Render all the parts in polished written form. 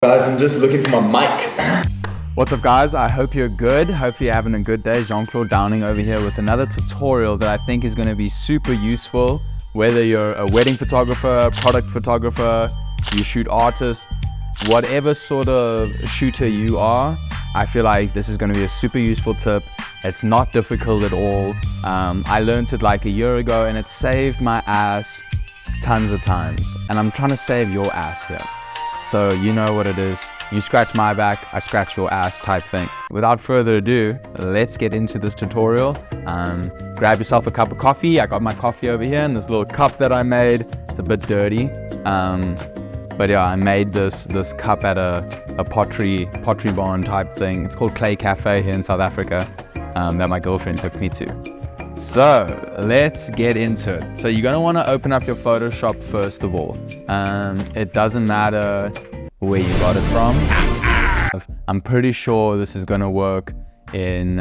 Guys, I'm just looking for my mic. What's up guys, I hope you're good. Hopefully you're having a good day. Jean-Claude Downing over here with another tutorial that I think is going to be super useful. Whether you're a wedding photographer, product photographer, you shoot artists, whatever sort of shooter you are, I feel like this is going to be a super useful tip. It's not difficult at all. I learned it like a year ago and it saved my ass tons of times. And I'm trying to save your ass here. So you know what it is. You scratch my back, I scratch your ass type thing. Without further ado, let's get into this tutorial. Grab yourself a cup of coffee. I got my coffee over here in this little cup that I made. It's a bit dirty. But yeah, I made this cup at a pottery barn type thing. It's called Clay Cafe here in South Africa, that my girlfriend took me to. So let's get into it. So you're gonna wanna open up your Photoshop first of all. It doesn't matter where you got it from. I'm pretty sure this is gonna work in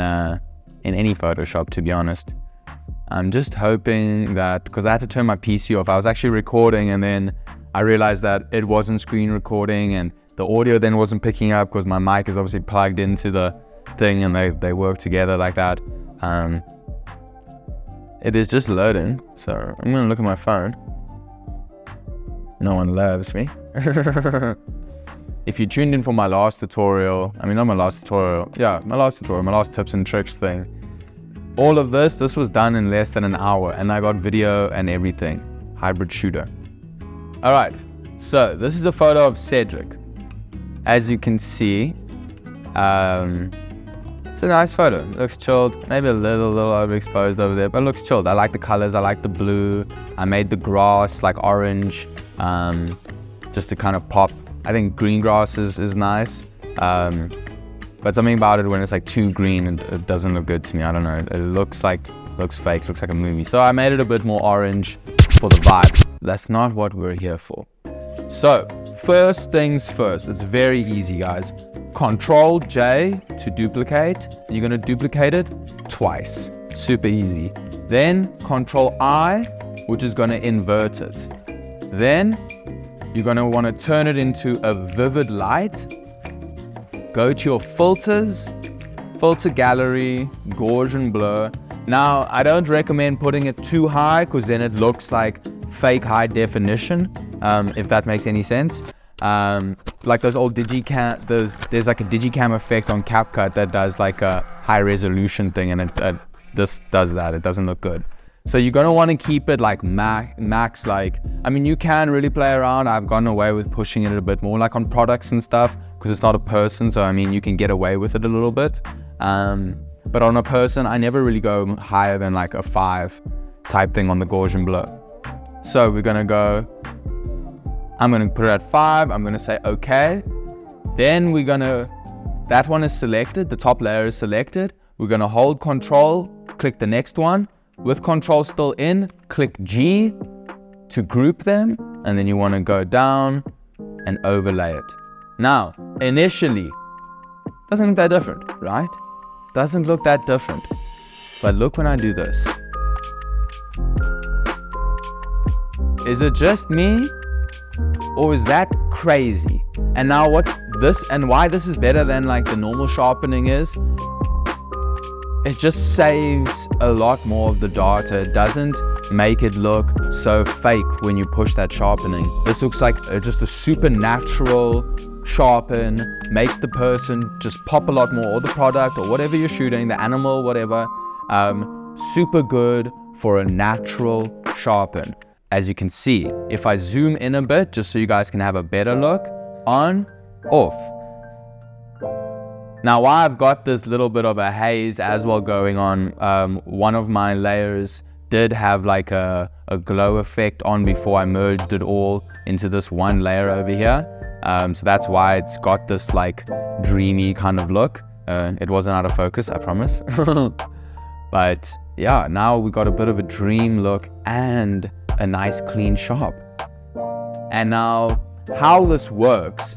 any Photoshop, to be honest. I'm just hoping that, because I had to turn my PC off. I was actually recording and then I realized that it wasn't screen recording and the audio then wasn't picking up because my mic is obviously plugged into the thing and they work together like that. It is just loading, so I'm gonna look at my phone. No one loves me. If you tuned in for my last tutorial, my last tips and tricks thing. All of this was done in less than an hour and I got video and everything. Hybrid shooter. All right, so this is a photo of Cedric. As you can see, it's a nice photo. It looks chilled, maybe a little overexposed over there, but it looks chilled. I like the colors, I like the blue. I made the grass like orange, just to kind of pop. I think green grass is nice, but something about it when it's like too green, it doesn't look good to me. I don't know, it looks fake, looks like a movie. So I made it a bit more orange for the vibe. That's not what we're here for. So first things first, it's very easy guys. Control J to duplicate. You're gonna duplicate it twice. Super easy. Then Control I, which is gonna invert it. Then you're gonna wanna turn it into a vivid light. Go to your filters, filter gallery, Gaussian blur. Now, I don't recommend putting it too high because then it looks like fake high definition, if that makes any sense. Like those old digicam, there's like a digicam effect on CapCut that does like a high resolution thing, and this does that. It doesn't look good. So you're gonna want to keep it like max. Like, you can really play around. I've gone away with pushing it a bit more, like on products and stuff, because it's not a person. So you can get away with it a little bit. But on a person, I never really go higher than like a 5 type thing on the Gaussian blur. So we're gonna go. I'm gonna put it at 5, I'm gonna say okay. Then that one is selected, the top layer is selected. We're gonna hold Control, click the next one. With Control still in, click G to group them. And then you wanna go down and overlay it. Now, initially, doesn't look that different, right? Doesn't look that different. But look when I do this. Is it just me? Or is that crazy? And now why this is better than like the normal sharpening is, it just saves a lot more of the data. It doesn't make it look so fake when you push that sharpening. This looks like just a supernatural sharpen, makes the person just pop a lot more, or the product or whatever you're shooting, the animal, whatever, super good for a natural sharpen. As you can see, if I zoom in a bit, just so you guys can have a better look, on, off. Now, while I've got this little bit of a haze as well going on, one of my layers did have like a glow effect on before I merged it all into this one layer over here. So that's why it's got this like dreamy kind of look. It wasn't out of focus, I promise. But yeah, now we got a bit of a dream look and a nice clean shop. And now how this works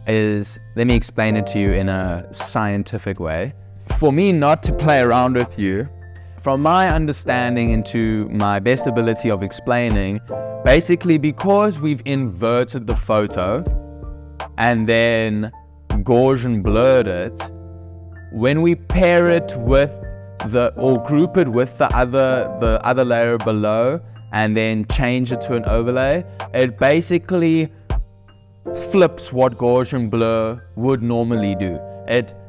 is, let me explain it to you in a scientific way. For me not to play around with you, from my understanding into my best ability of explaining, basically because we've inverted the photo and then Gaussian blurred it, when we pair it with or group it with the other layer below and then change it to an overlay, it basically flips what Gaussian blur would normally do.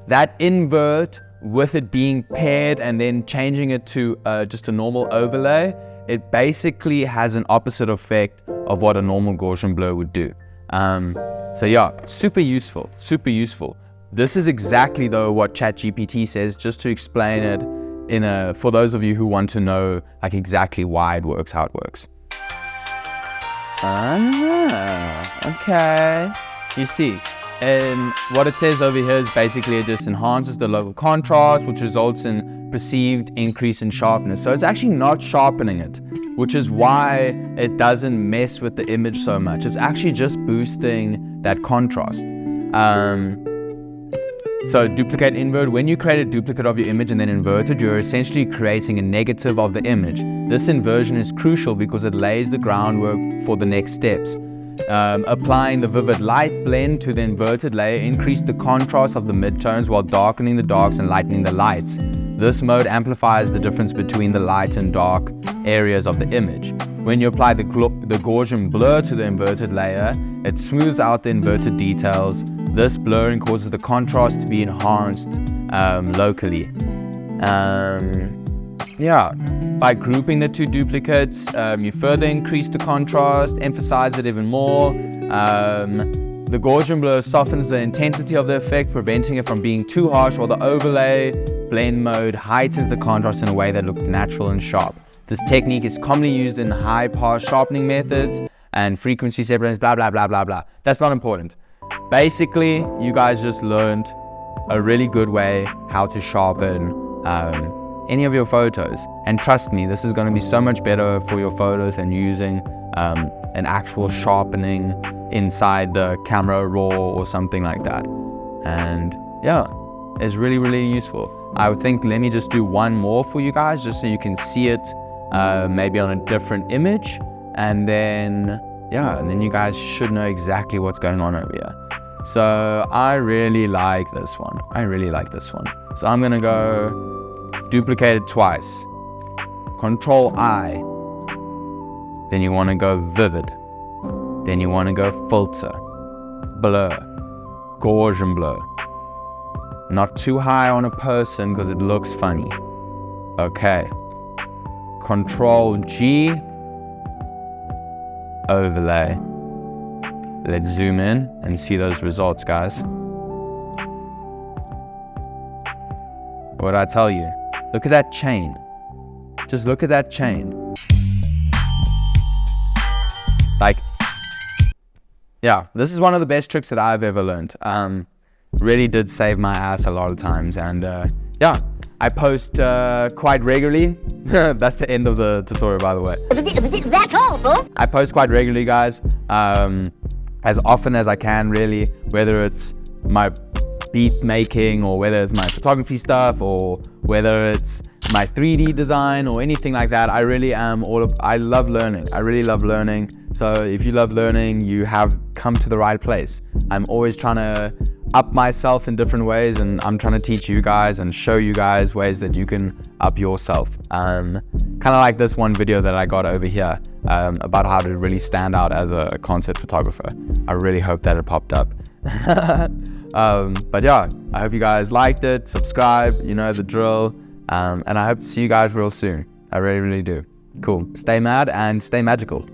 That invert, with it being paired and then changing it to just a normal overlay, it basically has an opposite effect of what a normal Gaussian blur would do. So yeah, super useful. This is exactly though what ChatGPT says, just to explain it for those of you who want to know like exactly why it works, how it works. Okay. You see, and what it says over here is basically it just enhances the local contrast, which results in perceived increase in sharpness. So it's actually not sharpening it, which is why it doesn't mess with the image so much. It's actually just boosting that contrast. So duplicate invert, when you create a duplicate of your image and then invert it, you're essentially creating a negative of the image. This inversion is crucial because it lays the groundwork for the next steps. Applying the vivid light blend to the inverted layer increased the contrast of the midtones while darkening the darks and lightening the lights. This mode amplifies the difference between the light and dark areas of the image. When you apply the Gaussian blur to the inverted layer, it smooths out the inverted details. This blurring causes the contrast to be enhanced locally. By grouping the two duplicates, you further increase the contrast, emphasize it even more. The Gaussian blur softens the intensity of the effect, preventing it from being too harsh, while the overlay blend mode heightens the contrast in a way that looks natural and sharp. This technique is commonly used in high pass sharpening methods and frequency separators, blah, blah, blah, blah, blah. That's not important. Basically, you guys just learned a really good way how to sharpen any of your photos. And trust me, this is going to be so much better for your photos than using an actual sharpening inside the Camera Raw or something like that. And yeah, it's really, really useful. I would think, let me just do one more for you guys, just so you can see it maybe on a different image. And then, you guys should know exactly what's going on over here. So I really like this one. So I'm gonna go duplicate it twice. Control I. Then you wanna go vivid. Then you wanna go filter. Blur. Gaussian blur. Not too high on a person because it looks funny. Okay. Control G. Overlay. Let's zoom in and see those results, guys. What did I tell you? Look at that chain. Just look at that chain. Like, yeah, this is one of the best tricks that I've ever learned. Really did save my ass a lot of times. And I post quite regularly. That's the end of the tutorial, by the way. That's all, bro. I post quite regularly, guys. As often as I can, really, whether it's my beat making or whether it's my photography stuff or whether it's my 3D design or anything like that. I really am I love learning. I really love learning. So if you love learning, you have come to the right place. I'm always trying to up myself in different ways, and I'm trying to teach you guys and show you guys ways that you can up yourself. Kind of like this one video that I got over here about how to really stand out as a concert photographer. I really hope that it popped up. But yeah, I hope you guys liked it. Subscribe, you know the drill. And I hope to see you guys real soon. I really, really do. Cool. Stay mad and stay magical.